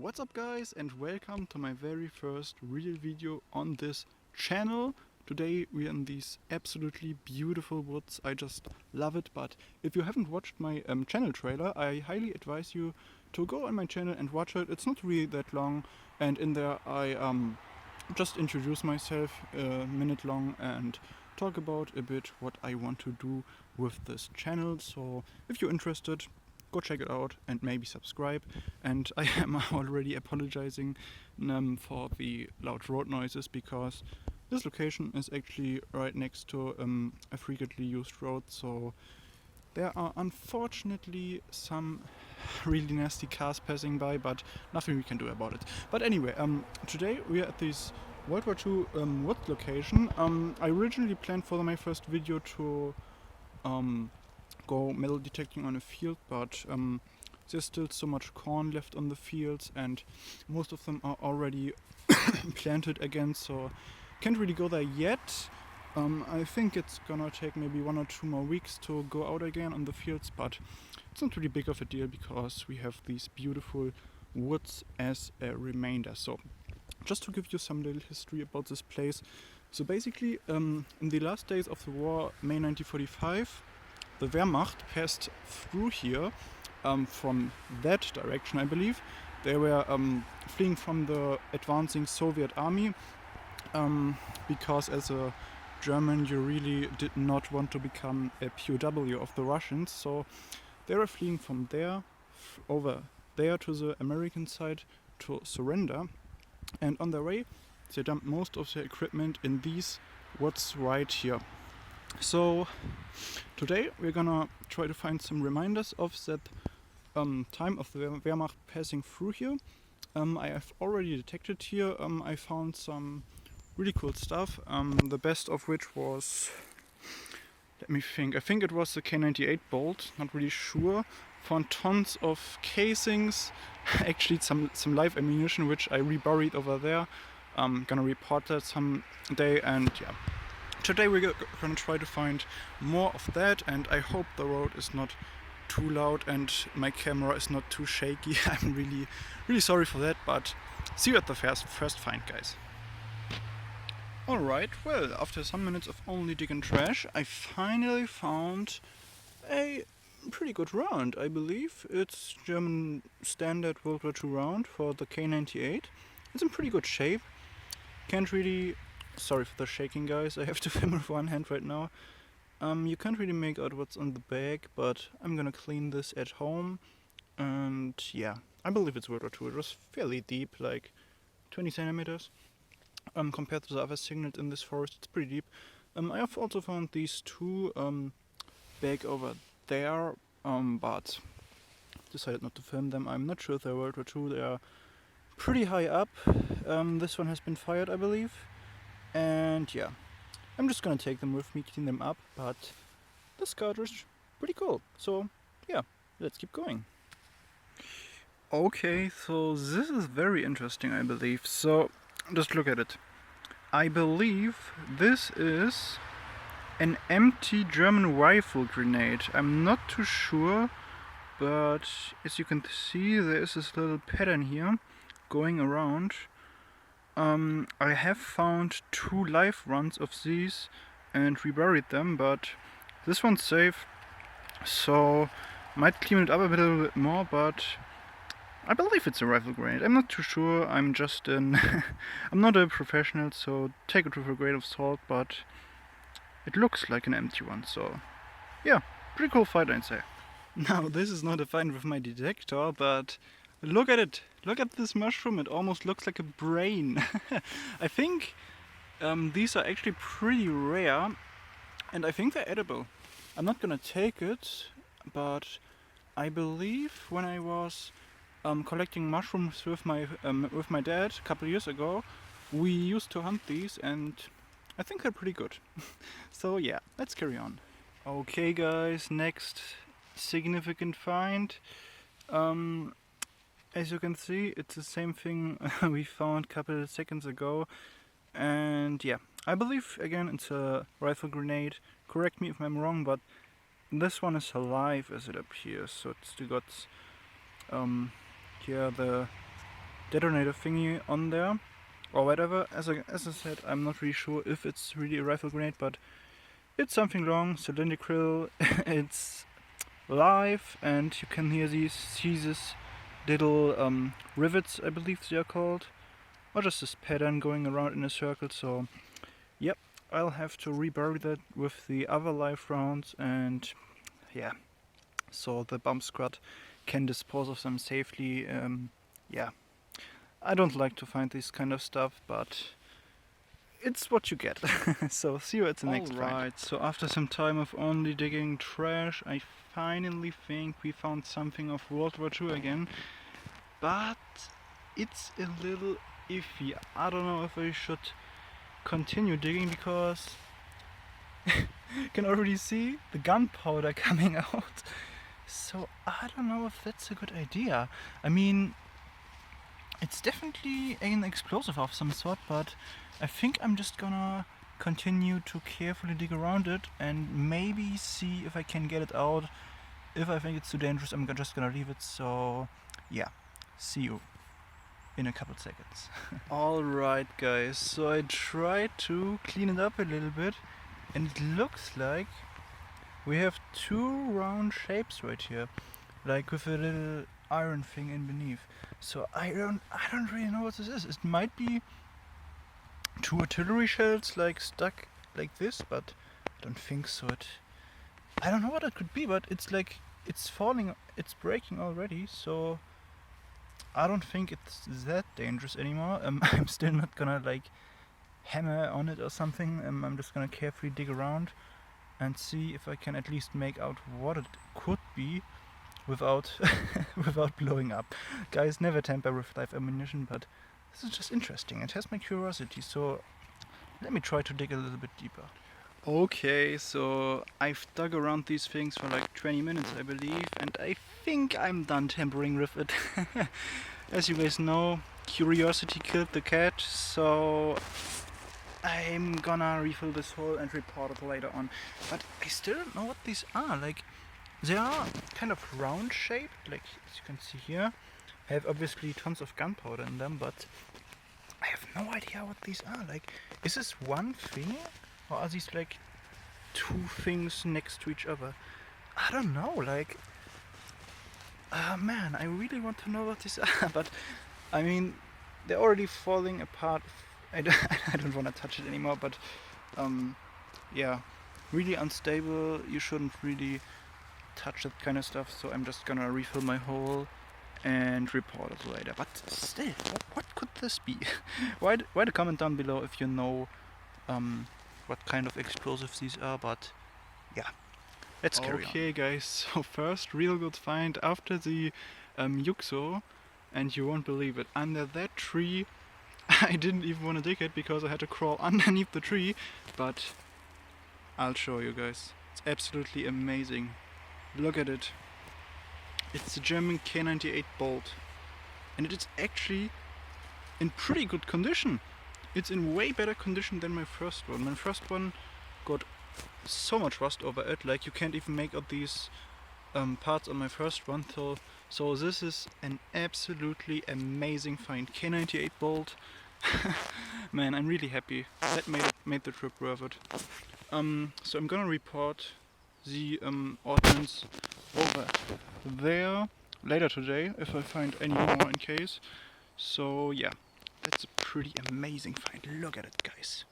What's up guys, and welcome to my very first real video on this channel. Today we are in these absolutely beautiful woods. I just love it, but if you haven't watched my channel trailer, I highly advise you to go on my channel and watch it. It's not really that long, and in there I just introduce myself a minute long and talk about a bit what I want to do with this channel. So if you're interested, go check it out and maybe subscribe. And I am already apologizing for the loud road noises, because this location is actually right next to a frequently used road, so there are unfortunately some really nasty cars passing by, but nothing we can do about it. But anyway, today we are at this World War II wood location. I originally planned for my first video to go metal detecting on a field, but there's still so much corn left on the fields and most of them are already planted again, so can't really go there yet. I think it's gonna take maybe 1 or 2 more weeks to go out again on the fields, but it's not really big of a deal because we have these beautiful woods as a remainder. So just to give you some little history about this place. So basically, in the last days of the war, May 1945, the Wehrmacht passed through here from that direction, I believe. They were fleeing from the advancing Soviet army because as a German you really did not want to become a POW of the Russians. So they were fleeing from there over there to the American side to surrender. And on their way, they dumped most of their equipment in these woods right here. So today we're gonna try to find some reminders of that time of the Wehrmacht passing through here. I have already detected here, I found some really cool stuff, the best of which was, let me think, I think it was the K98 bolt, not really sure. Found tons of casings, actually some live ammunition which I reburied over there. I'm gonna report that someday, and yeah. Today we're gonna try to find more of that, and I hope the road is not too loud and my camera is not too shaky. I'm really sorry for that, but see you at the first find, guys. Alright, well, after some minutes of only digging trash, I finally found a pretty good round, I believe. It's German standard World War II round for the K98. It's in pretty good shape. Can't really... Sorry for the shaking, guys, I have to film with one hand right now. You can't really make out what's on the bag, but I'm gonna clean this at home. And yeah, I believe it's World War II. It was fairly deep, like 20 centimeters. Compared to the other signals in this forest, it's pretty deep. I have also found these two back over there, but decided not to film them. I'm not sure if they're World War II. They are pretty high up. This one has been fired, I believe. And yeah, I'm just gonna take them with me, clean them up, but this cartridge, pretty cool. So yeah, let's keep going. Okay, so this is very interesting, I believe. So just look at it. I believe this is an empty German rifle grenade. I'm not too sure, but as you can see, there is this little pattern here going around. I have found 2 live runs of these and reburied them, but this one's safe, so might clean it up a little bit more, but I believe it's a rifle grenade. I'm not too sure, I'm just I'm not a professional, so take it with a grain of salt, but it looks like an empty one, so yeah, pretty cool find, I'd say. Now, this is not a find with my detector, but look at it! Look at this mushroom, it almost looks like a brain. I think these are actually pretty rare, and I think they're edible. I'm not gonna take it, but I believe when I was collecting mushrooms with my dad a couple years ago, we used to hunt these, and I think they're pretty good. So yeah, let's carry on. Okay guys, next significant find. As you can see, it's the same thing we found a couple of seconds ago, and yeah, I believe again it's a rifle grenade. Correct me if I'm wrong, but this one is alive as it appears, so it's still got yeah, the detonator thingy on there or whatever. As I said, I'm not really sure if it's really a rifle grenade, but it's something long, cylindrical, it's live, and you can hear these little rivets, I believe they are called, or just this pattern going around in a circle. So yep, I'll have to rebury that with the other live rounds, and yeah, so the bomb squad can dispose of them safely. Yeah, I don't like to find this kind of stuff, but it's what you get. So see you at the next find. Alright, so after some time of only digging trash, I finally think we found something of World War II again, but it's a little iffy. I don't know if I should continue digging because you can already see the gunpowder coming out. So I don't know if that's a good idea. I mean, it's definitely an explosive of some sort, but I think I'm just gonna continue to carefully dig around it and maybe see if I can get it out. If I think it's too dangerous, I'm just gonna leave it. So yeah, see you in a couple seconds. Alright guys, so I tried to clean it up a little bit, and it looks like we have two round shapes right here, like with a little iron thing in beneath. So I don't really know what this is. It might be two artillery shells like stuck like this, but I don't think so. I don't know what it could be, but it's like it's falling, it's breaking already, so I don't think it's that dangerous anymore. I'm still not gonna like hammer on it or something. I'm just gonna carefully dig around and see if I can at least make out what it could be without without blowing up. Guys, never tamper with live ammunition, but this is just interesting. It has my curiosity, so let me try to dig a little bit deeper. Okay, so I've dug around these things for like 20 minutes, I believe, and I think I'm done tampering with it. As you guys know, curiosity killed the cat, so I'm gonna refill this hole and report it later on. But I still don't know what these are. Like, they are kind of round shaped, like as you can see here. I have obviously tons of gunpowder in them, but I have no idea what these are. Like, is this one thing? Or are these like two things next to each other? I don't know, like... man, I really want to know what these are, but I mean, they're already falling apart. I don't want to touch it anymore, but yeah, really unstable. You shouldn't really touch that kind of stuff, so I'm just gonna refill my hole and report it later. But still, what could this be? Write a comment down below if you know what kind of explosives these are, but yeah, let's carry on. Okay guys, so first real good find after the Yuxo, and you won't believe it, under that tree. I didn't even want to dig it because I had to crawl underneath the tree, but I'll show you guys. It's absolutely amazing. Look at it. It's the German K98 bolt, and it is actually in pretty good condition. It's in way better condition than my first one. My first one got so much rust over it, like you can't even make out these parts on my first one. So this is an absolutely amazing find. K98 bolt. Man, I'm really happy. That made the trip worth it. So I'm gonna report the ordnance over there later today if I find any more in case. So yeah, that's a pretty amazing find. Look at it, guys.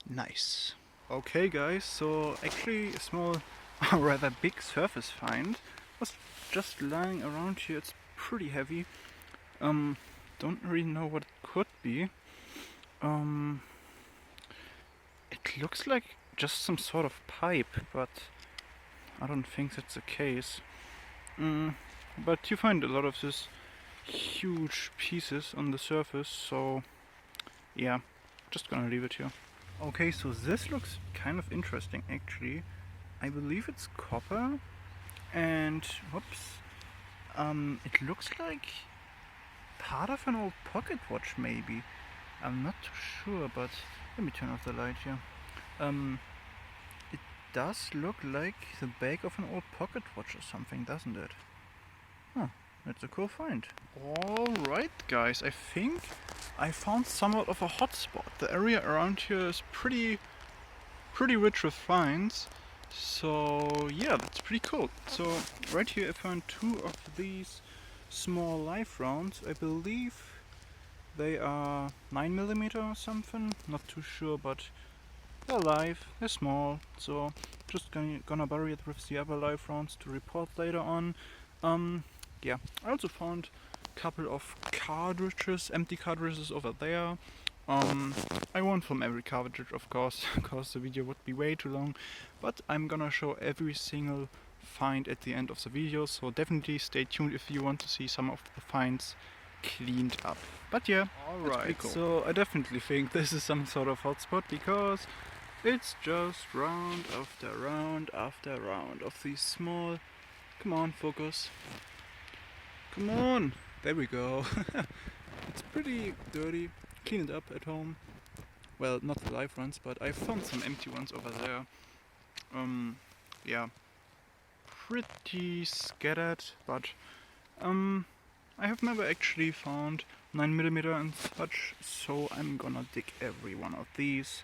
Nice. Okay guys, so actually a small or rather big surface find was just lying around here. It's pretty heavy. Don't really know what it could be. It looks like just some sort of pipe, but I don't think that's the case. But you find a lot of these huge pieces on the surface, so yeah, just gonna leave it here. Okay, so this looks kind of interesting actually. I believe it's copper, and whoops, it looks like part of an old pocket watch maybe. I'm not too sure, but let me turn off the light here. It does look like the back of an old pocket watch or something, doesn't it? Huh, That's a cool find. Alright guys, I think I found somewhat of a hotspot. The area around here is pretty rich with finds. So yeah, that's pretty cool. So right here I found two of these small live rounds. I believe they are 9mm or something, not too sure, but they're live, they're small, so just gonna bury it with the other live rounds to report later on. Yeah, I also found a couple of cartridges, empty cartridges over there. I won't film every cartridge, of course, because the video would be way too long, but I'm gonna show every single find at the end of the video, so definitely stay tuned if you want to see some of the finds cleaned up. But yeah, alright, cool. So I definitely think this is some sort of hotspot because it's just round after round after round of these small... Come on, focus. Come on! There we go. It's pretty dirty. Clean it up at home. Well, not the live ones, but I found some empty ones over there. Yeah. Pretty scattered, but I have never actually found 9mm and such, so I'm gonna dig every one of these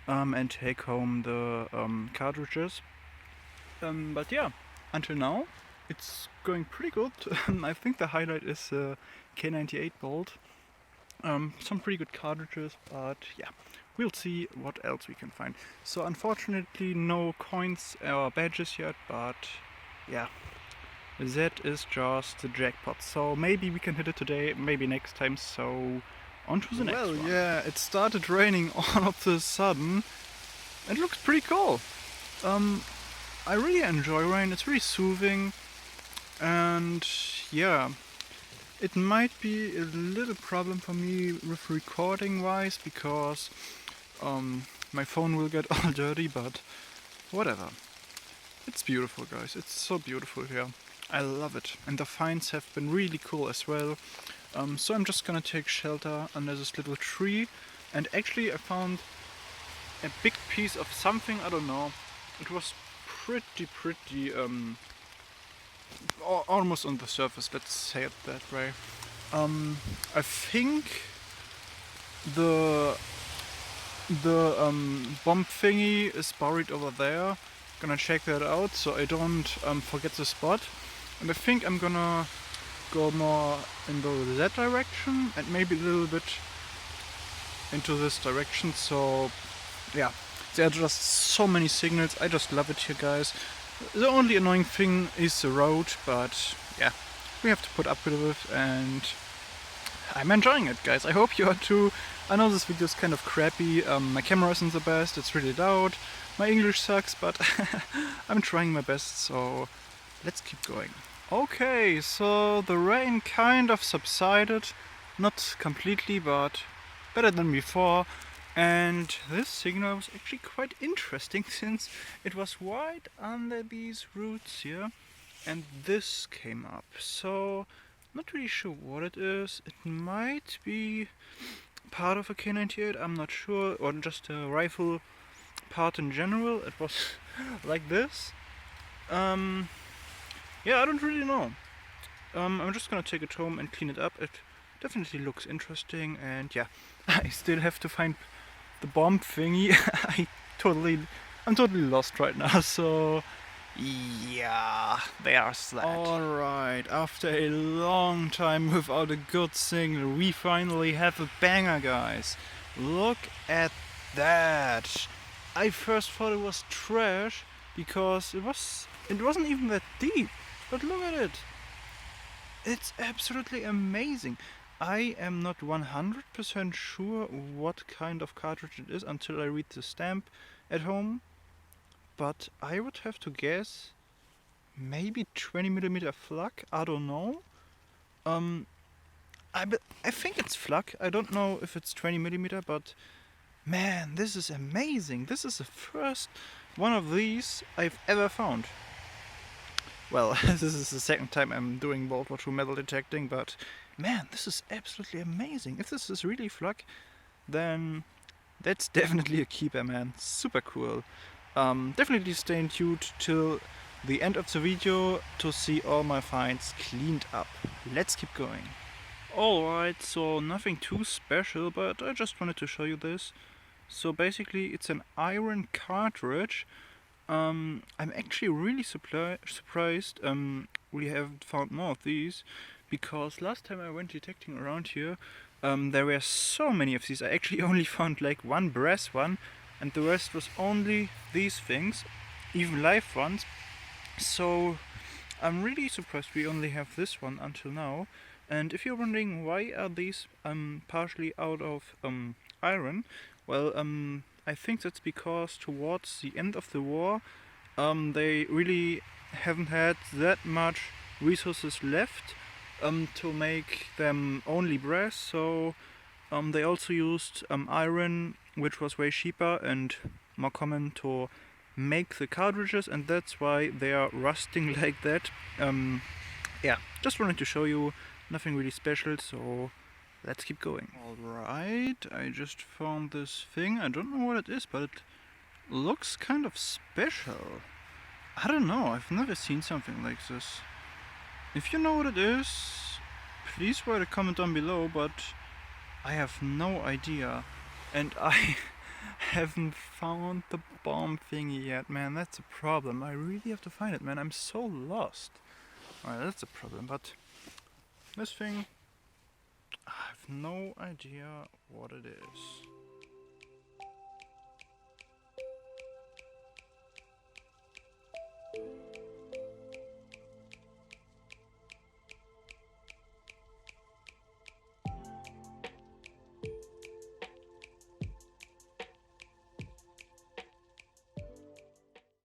and take home the cartridges. But yeah, until now it's going pretty good. I think the highlight is K98 bolt. Some pretty good cartridges, but yeah, we'll see what else we can find. So unfortunately no coins or badges yet, but yeah, that is just the jackpot. So maybe we can hit it today, maybe next time, so on to the next one. Well, yeah, it started raining all of a sudden. It looks pretty cool. I really enjoy rain, it's really soothing, and yeah, it might be a little problem for me with recording wise because my phone will get all dirty, but whatever. It's beautiful, guys, it's so beautiful here. I love it, and the finds have been really cool as well. So I'm just gonna take shelter under this little tree, and actually I found a big piece of something, I don't know. It was pretty almost on the surface, let's say it that way. I think the bomb thingy is buried over there. Gonna check that out so I don't forget the spot. And I think I'm gonna go more into that direction and maybe a little bit into this direction. So yeah, there are just so many signals. I just love it here, guys. The only annoying thing is the road, but yeah, we have to put up with it, and I'm enjoying it, guys. I hope you are too. I know this video is kind of crappy, my camera isn't the best, it's really loud, my English sucks, but I'm trying my best, so let's keep going. Okay, so the rain kind of subsided, not completely, but better than before. And this signal was actually quite interesting since it was right under these roots here, and this came up. So not really sure what it is. It might be part of a K98, I'm not sure, or just a rifle part in general. It was like this. Yeah, I don't really know. I'm just gonna take it home and clean it up. It definitely looks interesting, and yeah, I still have to find the bomb thingy. I'm totally lost right now, so yeah, there's that. Alright, after a long time without a good signal, we finally have a banger, guys. Look at that. I first thought it was trash because it wasn't even that deep, but look at it. It's absolutely amazing. I am not 100% sure what kind of cartridge it is until I read the stamp at home, but I would have to guess maybe 20mm flak, I don't know. I think it's flak, I don't know if it's 20mm, but man, this is amazing. This is the first one of these I've ever found. Well, this is the second time I'm doing WW2 Metal Detecting, but man, this is absolutely amazing. If this is really flak, then that's definitely a keeper, man. Super cool. Definitely stay tuned till the end of the video to see all my finds cleaned up. Let's keep going. Alright, so nothing too special, but I just wanted to show you this. So basically it's an iron cartridge. I'm actually really surprised we haven't found more of these, because last time I went detecting around here there were so many of these. I actually only found like one brass one, and the rest was only these things, even live ones. So I'm really surprised we only have this one until now. And if you're wondering why are these partially out of iron, well, I think that's because towards the end of the war they really haven't had that much resources left to make them only brass, so they also used iron, which was way cheaper and more common to make the cartridges, and that's why they are rusting like that. Yeah, just wanted to show you, nothing really special, so let's keep going. Alright, I just found this thing. I don't know what it is, but it looks kind of special. I don't know, I've never seen something like this. If you know what it is, please write a comment down below, but I have no idea. And I haven't found the bomb thingy yet, man. That's a problem. I really have to find it, man. I'm so lost. Alright, that's a problem, but this thing, I have no idea what it is.